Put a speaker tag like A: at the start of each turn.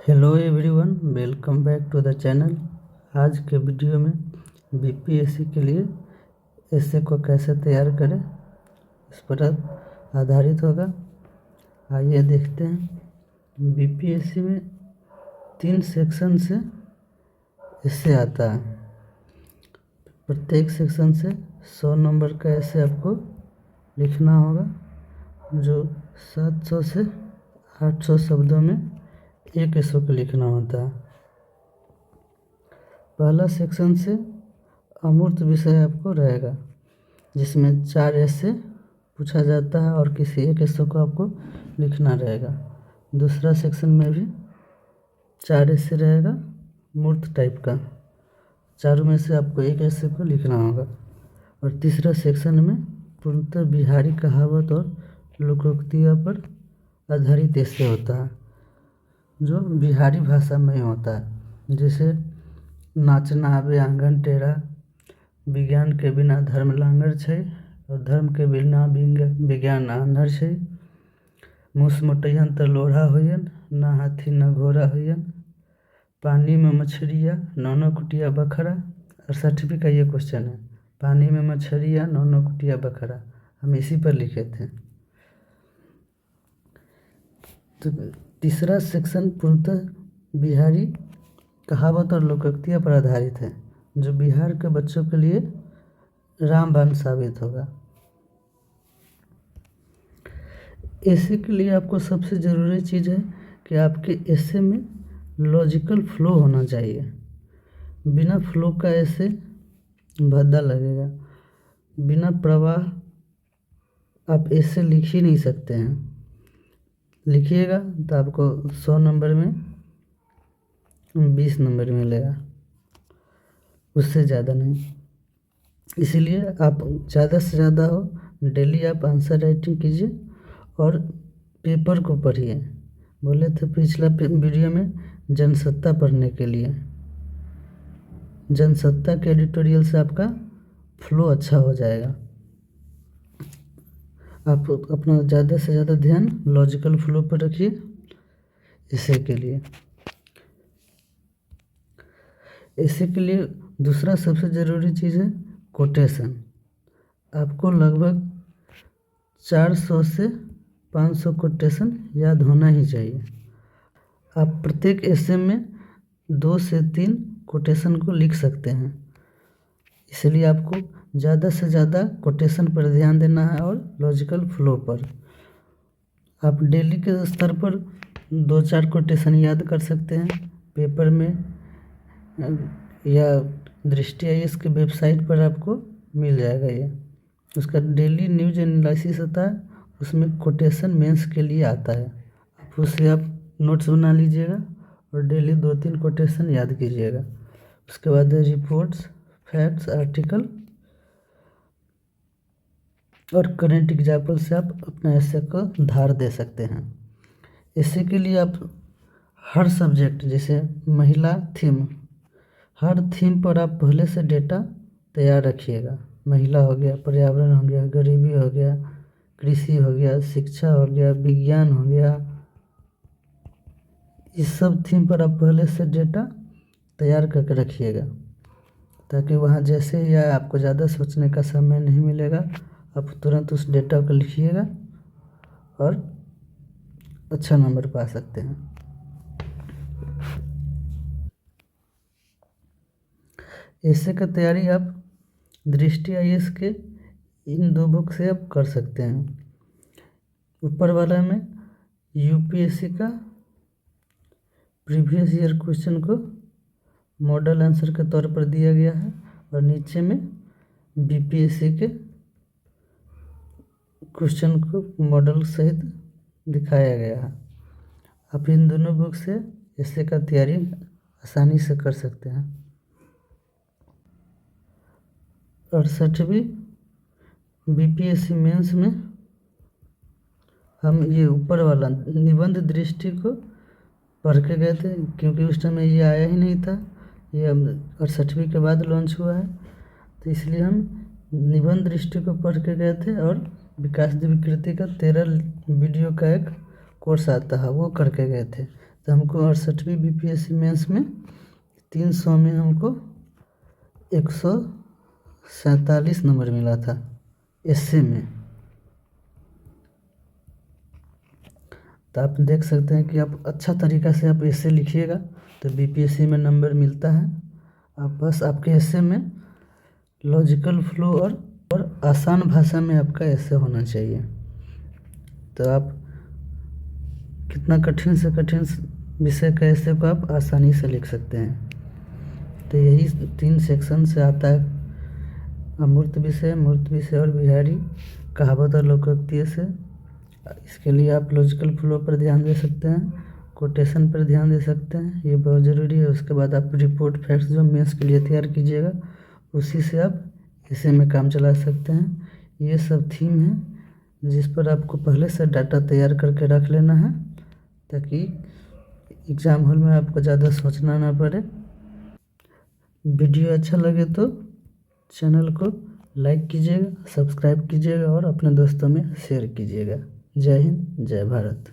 A: Hello everyone, welcome back to the channel. आज के video में बीपीएससी के लिए एस्से को कैसे तैयार करें इस पर आधारित होगा। आइए देखते हैं। बीपीएससी में 3 सेक्शन से एस्से आता है। प्रत्येक सेक्शन से 100 नंबर का एस्से आपको लिखना होगा, जो 700 से 800 शब्दों में एक एस्से को लिखना होता है। पहला सेक्शन से अमूर्त विषय आपको रहेगा, जिसमें 4 एस्से पूछा जाता है और किसी एक एस्से को आपको लिखना रहेगा। दूसरा सेक्शन में भी 4 एस्से रहेगा मूर्त टाइप का, चारों में से आपको एक एस्से को लिखना होगा। और तीसरा सेक्शन में पूर्णतः बिहारी कहावत और लोकोक्तियों पर आधारित एस्से होता है, जो बिहारी भाषा में होता है। जैसे नाचना आवे आंगन टेढ़ा, विज्ञान के बिना धर्म लांगर छै, और धर्म के बिना विज्ञान आंधर छै। मूस मोटैयन त लोढ़ा होयन, ना हाथी न घोड़ा होयन। पानी में मछलियाँ नौनो कुटिया बखरा। 68वीं का ये क्वेश्चन है, पानी में मछलियाँ नौनो कुटिया बखरा। हम इसी पर लिखे थे। तो तीसरा सेक्शन पूर्णतः बिहारी कहावत और लोकोक्तियों पर आधारित है, जो बिहार के बच्चों के लिए रामबाण साबित होगा। एस्से के लिए आपको सबसे ज़रूरी चीज़ है कि आपके एस्से में लॉजिकल फ्लो होना चाहिए। बिना फ्लो का एस्से भद्दा लगेगा। बिना प्रवाह आप एस्से लिख ही नहीं सकते हैं। लिखिएगा तो आपको 100 नंबर में 20 नंबर मिलेगा, उससे ज़्यादा नहीं। इसलिए आप ज़्यादा से ज़्यादा हो डेली आप आंसर राइटिंग कीजिए और पेपर को पढ़िए। बोले थे पिछला वीडियो में जनसत्ता पढ़ने के लिए। जनसत्ता के एडिटोरियल से आपका फ्लो अच्छा हो जाएगा। आप अपना ज़्यादा से ज़्यादा ध्यान लॉजिकल फ्लो पर रखिए एस्से के लिए। एस्से के लिए दूसरा सबसे ज़रूरी चीज़ है कोटेशन। आपको लगभग 400 से 500 कोटेशन याद होना ही चाहिए। आप प्रत्येक एस्से में 2 से 3 कोटेशन को लिख सकते हैं। इसलिए आपको ज़्यादा से ज़्यादा कोटेशन पर ध्यान देना है और लॉजिकल फ्लो पर। आप डेली के स्तर पर 2-4 कोटेशन याद कर सकते हैं पेपर में, या दृष्टि आईएएस के वेबसाइट पर आपको मिल जाएगा। ये उसका डेली न्यूज एनालिसिस आता है, उसमें कोटेशन मेंस के लिए आता है। आप उससे आप नोट्स बना लीजिएगा और डेली 2-3 कोटेशन याद कीजिएगा। उसके बाद रिपोर्ट्स, फैक्ट्स, आर्टिकल और करंट एग्जाम्पल से आप अपना एस्से को धार दे सकते हैं। एस्से के लिए आप हर सब्जेक्ट, जैसे महिला थीम, हर थीम पर आप पहले से डेटा तैयार रखिएगा। महिला हो गया, पर्यावरण हो गया, गरीबी हो गया, कृषि हो गया, शिक्षा हो गया, विज्ञान हो गया। इस सब थीम पर आप पहले से डेटा तैयार करके रखिएगा, ताकि वहाँ जैसे ही आपको ज़्यादा सोचने का समय नहीं मिलेगा, आप तुरंत उस डेटा को लिखिएगा और अच्छा नंबर पा सकते हैं। एस्से का तैयारी आप दृष्टि आईएएस के इन 2 बुक से आप कर सकते हैं। ऊपर वाला में यूपीएससी का प्रीवियस ईयर क्वेश्चन को मॉडल आंसर के तौर पर दिया गया है, और नीचे में बीपीएससी के क्वेश्चन को मॉडल सहित दिखाया गया है। आप इन दोनों बुक से एस्से का तैयारी आसानी से कर सकते हैं। 68वीं बीपीएससी मेंस में हम ये ऊपर वाला निबंध दृष्टि को पढ़ के गए थे, क्योंकि उस टाइम ये आया ही नहीं था। ये 68वीं के बाद लॉन्च हुआ है, तो इसलिए हम निबंध दृष्टि को पढ़ के गए थे। और विकास विकृति का 13 वीडियो का एक कोर्स आता है, वो करके गए थे। तो हमको 68वीं बीपीएससी मेंस में 300 में हमको 147 नंबर मिला था एसए में। तो आप देख सकते हैं कि आप अच्छा तरीक़ा से आप एसए लिखिएगा तो बीपीएससी में नंबर मिलता है। आप बस आपके एसए में लॉजिकल फ्लो और आसान भाषा में आपका एसए होना चाहिए। तो आप कितना कठिन से कठिन विषय का एसए को आप आसानी से लिख सकते हैं। तो यही 3 सेक्शन से आता है, अमूर्त विषय, मूर्त विषय और बिहारी, कहावत और लोकोक्ति से। इसके लिए आप लॉजिकल फ्लो पर ध्यान दे सकते हैं, कोटेशन पर ध्यान दे सकते हैं, ये बहुत ज़रूरी है। उसके बाद आप रिपोर्ट फैक्ट्स जो मेंस के लिए तैयार कीजिएगा उसी से आप एसए में काम चला सकते हैं। ये सब थीम है जिस पर आपको पहले से डाटा तैयार करके रख लेना है ताकि एग्ज़ाम हॉल में आपको ज़्यादा सोचना ना पड़े। वीडियो अच्छा लगे तो चैनल को लाइक कीजिएगा, सब्सक्राइब कीजिएगा और अपने दोस्तों में शेयर कीजिएगा। जय हिंद, जय भारत।